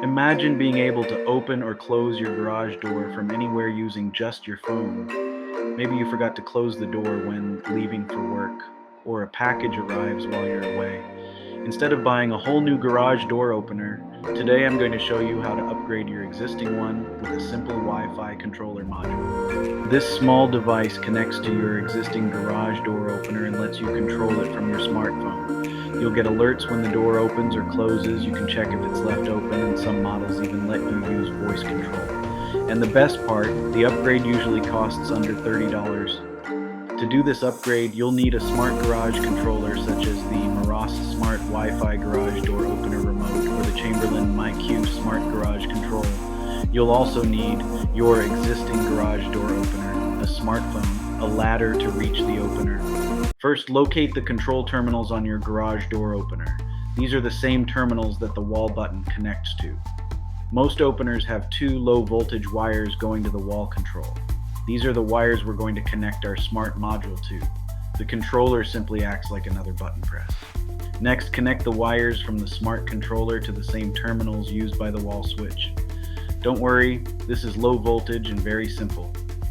Imagine being able to open or close your garage door from anywhere using just your phone. Maybe you forgot to close the door when leaving for work, or a package arrives while you're away. Instead of buying a whole new garage door opener, today I'm going to show you how to upgrade your existing one with a simple Wi-Fi controller module. This small device connects to your existing garage door opener and lets you control it from your smartphone. You'll get alerts when the door opens or closes. You can check if it's left open, and some models even let you use voice control. And the best part, the upgrade usually costs under $30. To do this upgrade, you'll need a smart garage controller such as the Maros Smart Wi-Fi Garage Door Opener Remote or the Chamberlain MyQ Smart Garage Control. You'll also need your existing garage door opener, a smartphone, a ladder to reach the opener. First, locate the control terminals on your garage door opener. These are the same terminals that the wall button connects to. Most openers have two low voltage wires going to the wall control. These are the wires we're going to connect our smart module to. The controller simply acts like another button press. Next, connect the wires from the smart controller to the same terminals used by the wall switch. Don't worry, this is low voltage and very simple.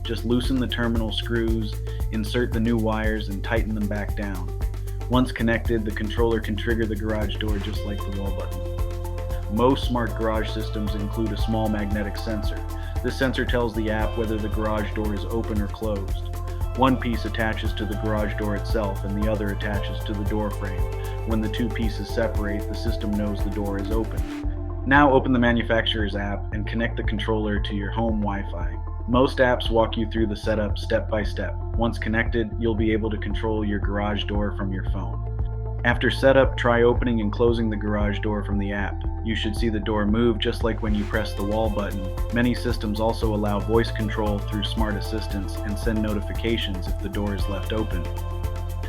Just loosen the terminal screws, insert the new wires, and tighten them back down. Once connected, the controller can trigger the garage door just like the wall button. Most smart garage systems include a small magnetic sensor. This sensor tells the app whether the garage door is open or closed. One piece attaches to the garage door itself and the other attaches to the door frame. When the two pieces separate, the system knows the door is open. Now open the manufacturer's app and connect the controller to your home Wi-Fi. Most apps walk you through the setup step by step. Once connected, you'll be able to control your garage door from your phone. After setup, try opening and closing the garage door from the app. You should see the door move just like when you press the wall button. Many systems also allow voice control through smart assistants and send notifications if the door is left open.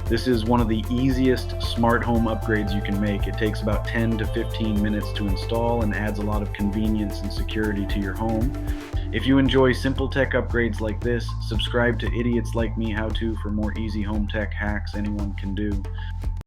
This is one of the easiest smart home upgrades you can make. It takes about 10 to 15 minutes to install and adds a lot of convenience and security to your home. If you enjoy simple tech upgrades like this, subscribe to Idiots Like Me How To for more easy home tech hacks anyone can do.